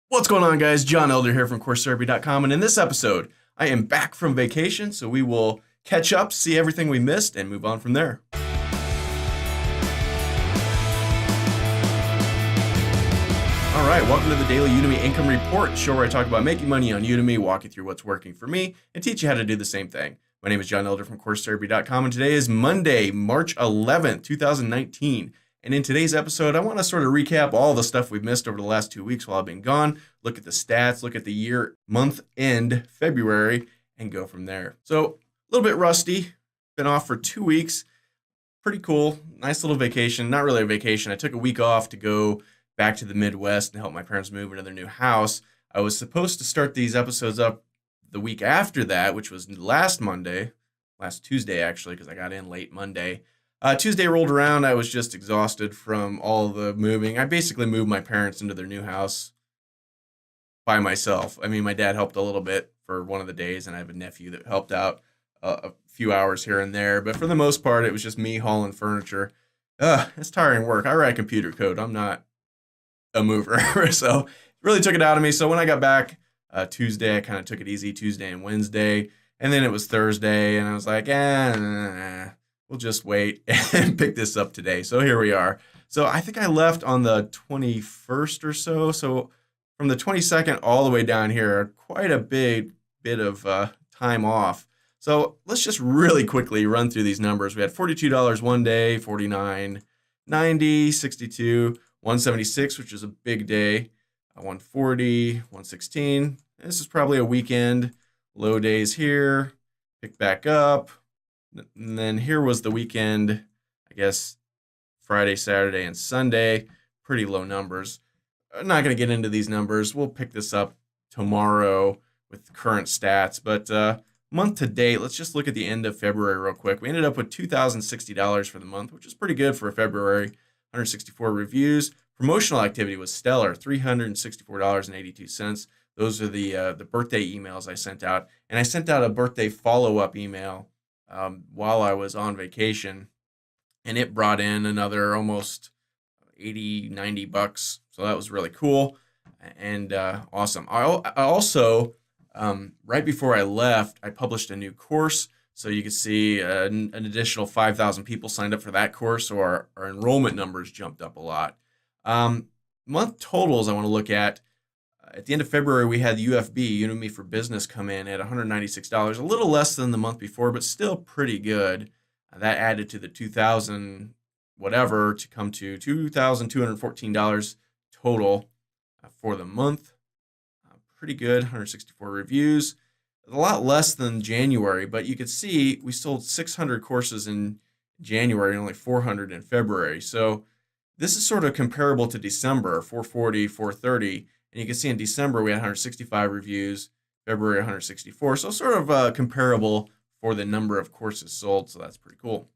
What's going on, guys? John Elder here from CourseTherapy.com, and in this episode, I am back from vacation, so we will catch up, see everything we missed, and move on from there. All right, welcome to the Daily Udemy Income Report, show where I talk about making money on Udemy, walk you through what's working for me, and teach you how to do the same thing. My name is John Elder from CourseTherapy.com, and today is Monday, March 11th, 2019. And in today's episode, I want to sort of recap all the stuff we've missed over the last 2 weeks while I've been gone, look at the stats, look at the year, month end, February, and go from there. So a little bit rusty, been off for 2 weeks, pretty cool, nice little vacation, not really a vacation. I took a week off to go back to the Midwest and help my parents move into their new house. I was supposed to start these episodes up the week after that, which was last Tuesday actually, because I got in late Monday. Tuesday rolled around. I was just exhausted from all the moving. I basically moved my parents into their new house by myself. I mean, my dad helped a little bit for one of the days, and I have a nephew that helped out a few hours here and there. But for the most part, it was just me hauling furniture. It's tiring work. I write computer code. I'm not a mover. So it really took it out of me. So when I got back Tuesday, I kind of took it easy Tuesday and Wednesday. And then it was Thursday, and I was like, we'll just wait and pick this up today. So here we are. So I think I left on the 21st or so. So from the 22nd all the way down here, quite a big bit of time off. So let's just really quickly run through these numbers. We had $42 one day, $49, $90, $62, $176, which is a big day, $140, $116. This is probably a weekend. Low days here, pick back up. And then here was the weekend, I guess Friday, Saturday, and Sunday. Pretty low numbers. I'm not going to get into these numbers. We'll pick this up tomorrow with current stats. But month to date, let's just look at the end of February real quick. We ended up with $2,060 for the month, which is pretty good for February. 164 reviews. Promotional activity was stellar, $364.82. Those are the birthday emails I sent out. And I sent out a birthday follow-up email while I was on vacation, and it brought in another almost $80-90. So that was really cool and awesome. I also, right before I left, I published a new course. So you can see an additional 5,000 people signed up for that course, so our enrollment numbers jumped up a lot. Month totals I want to look at. At the end of February, we had UFB, Udemy for Business, come in at $196, a little less than the month before, but still pretty good. That added to the $2,000 whatever to come to $2,214 total for the month. Pretty good, 164 reviews. A lot less than January, but you could see we sold 600 courses in January and only 400 in February. So this is sort of comparable to December, 440, 430. And you can see in December we had 165 reviews, February 164. So sort of comparable for the number of courses sold. So that's pretty cool.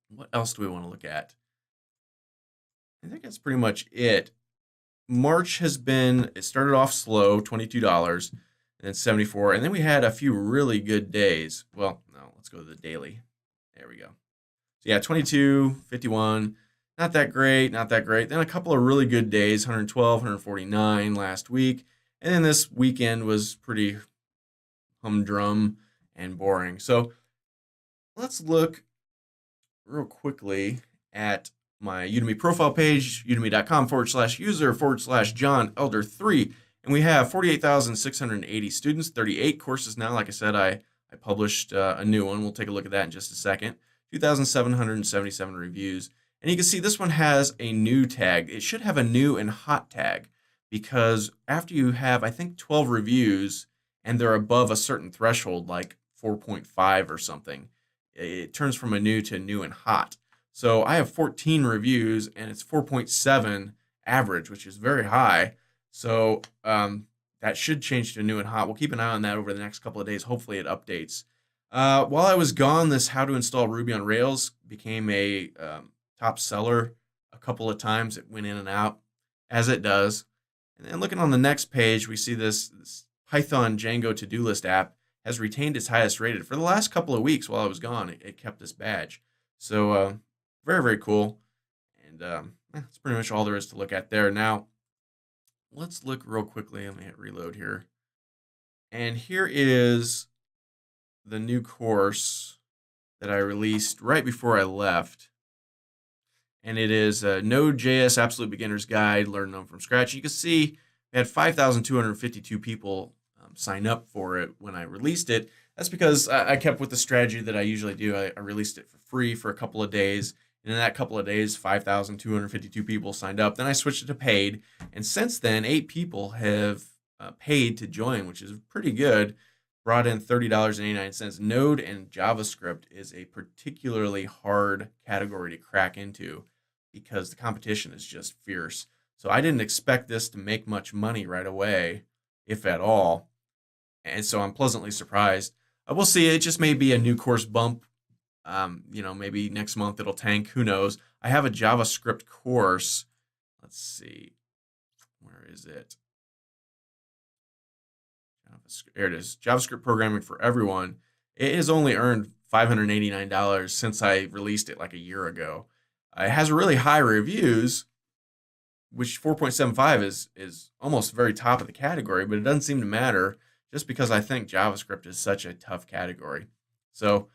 What else do we want to look at? I think that's pretty much it. March it started off slow, $22, and then 74. And then we had a few really good days. Well, no, let's go to the daily. There we go. So yeah, 22, 51. Not that great, not that great. Then a couple of really good days, 112, 149 last week. And then this weekend was pretty humdrum and boring. So let's look real quickly at my Udemy profile page, udemy.com/user/John Elder 3. And we have 48,680 students, 38 courses now. Like I said, I published a new one. We'll take a look at that in just a second. 2,777 reviews. And you can see this one has a new tag. It should have a new and hot tag because after you have, I think, 12 reviews and they're above a certain threshold, like 4.5 or something, it turns from a new to new and hot. So I have 14 reviews and it's 4.7 average, which is very high. So that should change to new and hot. We'll keep an eye on that over the next couple of days. Hopefully it updates. While I was gone, this How to Install Ruby on Rails became a top seller a couple of times. It went in and out, as it does. And then looking on the next page, we see this Python Django to-do list app has retained its highest rated. For the last couple of weeks while I was gone, it kept this badge. So very, very cool. And that's pretty much all there is to look at there. Now, let's look real quickly. Let me hit reload here. And here is the new course that I released right before I left. And it is a Node.js Absolute Beginner's Guide, Learn Node from Scratch. You can see we had 5,252 people sign up for it when I released it. That's because I kept with the strategy that I usually do. I released it for free for a couple of days. And in that couple of days, 5,252 people signed up. Then I switched it to paid. And since then, 8 people have paid to join, which is pretty good. Brought in $30.89. Node and JavaScript is a particularly hard category to crack into because the competition is just fierce. So I didn't expect this to make much money right away, if at all. And so I'm pleasantly surprised. We'll see. It just may be a new course bump. Maybe next month it'll tank. Who knows? I have a JavaScript course. Let's see. Where is it? Here it is. JavaScript programming for everyone. It has only earned $589 since I released it like a year ago. It has really high reviews, which 4.75 is almost very top of the category, but it doesn't seem to matter just because I think JavaScript is such a tough category. So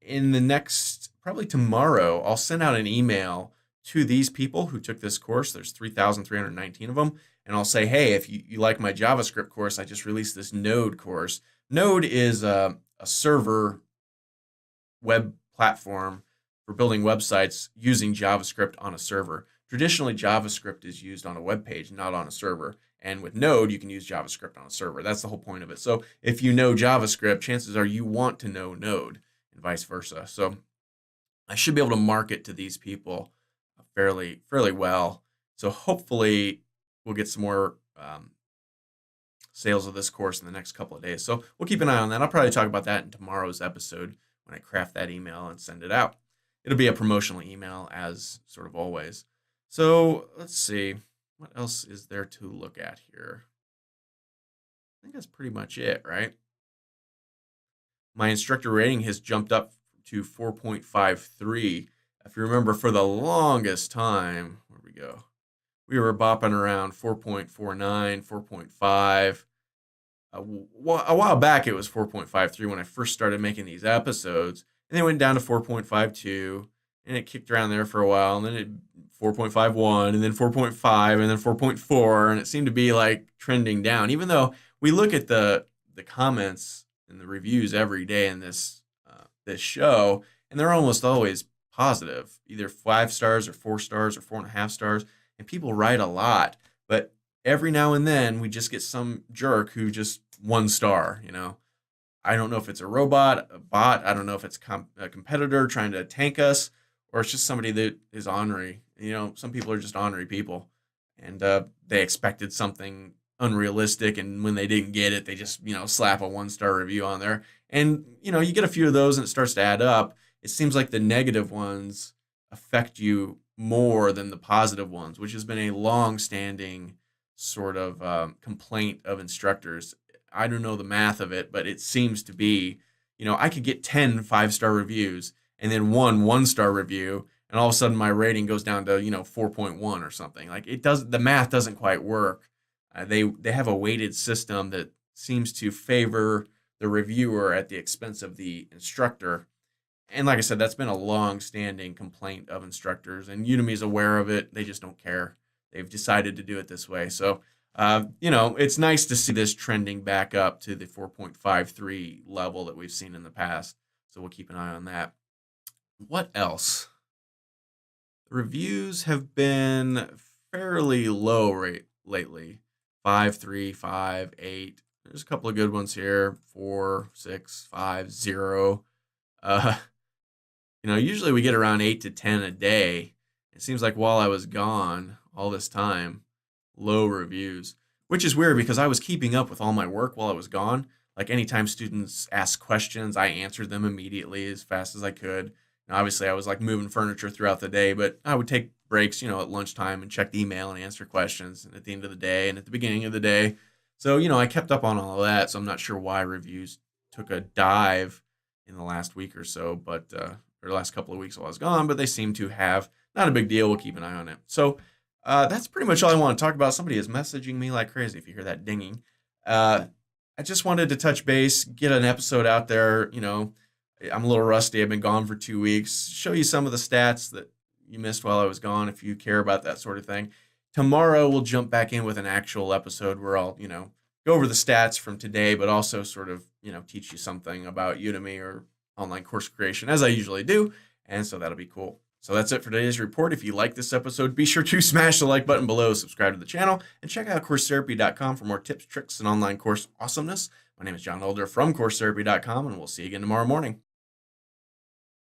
in the next, probably tomorrow, I'll send out an email to these people who took this course. There's 3,319 of them. And I'll say, hey, if you like my JavaScript course, I just released this Node course. Node is a server web platform for building websites using JavaScript on a server. Traditionally, JavaScript is used on a web page, not on a server. And with Node, you can use JavaScript on a server. That's the whole point of it. So if you know JavaScript, chances are you want to know Node and vice versa. So I should be able to market to these people fairly well. So hopefully we'll get some more sales of this course in the next couple of days. So we'll keep an eye on that. I'll probably talk about that in tomorrow's episode when I craft that email and send it out. It'll be a promotional email as sort of always. So let's see. What else is there to look at here? I think that's pretty much it, right? My instructor rating has jumped up to 4.53. If you remember, for the longest time, where we go? We were bopping around 4.49, 4.5. A while back, it was 4.53 when I first started making these episodes. And then it went down to 4.52, and it kicked around there for a while. And then it 4.51, and then 4.5, and then 4.4. And it seemed to be like trending down, even though we look at the comments and the reviews every day in this show, and they're almost always positive, either 5 stars or 4 stars or 4.5 stars. And people write a lot, but every now and then we just get some jerk who just 1 star, I don't know if it's a robot, a bot. I don't know if it's a competitor trying to tank us, or it's just somebody that is ornery. Some people are just ornery people, and they expected something unrealistic, and when they didn't get it, they just, slap a 1-star review on there. And, you get a few of those and it starts to add up. It seems like the negative ones affect you more than the positive ones, which has been a long-standing sort of complaint of instructors. I don't know the math of it, but it seems to be, I could get 10 5-star reviews and then 1-star review, and all of a sudden my rating goes down to 4.1 or something. Like the math doesn't quite work. They have a weighted system that seems to favor the reviewer at the expense of the instructor. And like I said, that's been a long-standing complaint of instructors, and Udemy is aware of it. They just don't care. They've decided to do it this way. So, it's nice to see this trending back up to the 4.53 level that we've seen in the past. So we'll keep an eye on that. What else? The reviews have been fairly low lately. 5.3, 5, 8. There's a couple of good ones here. 4, 6, 5, 0. Usually we get around 8 to 10 a day. It seems like while I was gone all this time, low reviews, which is weird because I was keeping up with all my work while I was gone. Like anytime students asked questions, I answered them immediately as fast as I could. Now, obviously, I was like moving furniture throughout the day, but I would take breaks, at lunchtime and check the email and answer questions at the end of the day and at the beginning of the day. So, I kept up on all of that. So I'm not sure why reviews took a dive in the last week or so, but or the last couple of weeks while I was gone, but they seem to have. Not a big deal. We'll keep an eye on it. So That's pretty much all I want to talk about. Somebody is messaging me like crazy. If you hear that dinging, uh, I just wanted to touch base, get an episode out there. I'm a little rusty. I've been gone for 2 weeks. Show you some of the stats that you missed while I was gone, if you care about that sort of thing. Tomorrow we'll jump back in with an actual episode where I'll, go over the stats from today, but also sort of, teach you something about Udemy or online course creation as I usually do. And so that'll be cool. So that's it for today's report. If you like this episode, be sure to smash the like button below, subscribe to the channel, and check out CourseTherapy.com for more tips, tricks, and online course awesomeness. My name is John Elder from CourseTherapy.com, and we'll see you again tomorrow morning.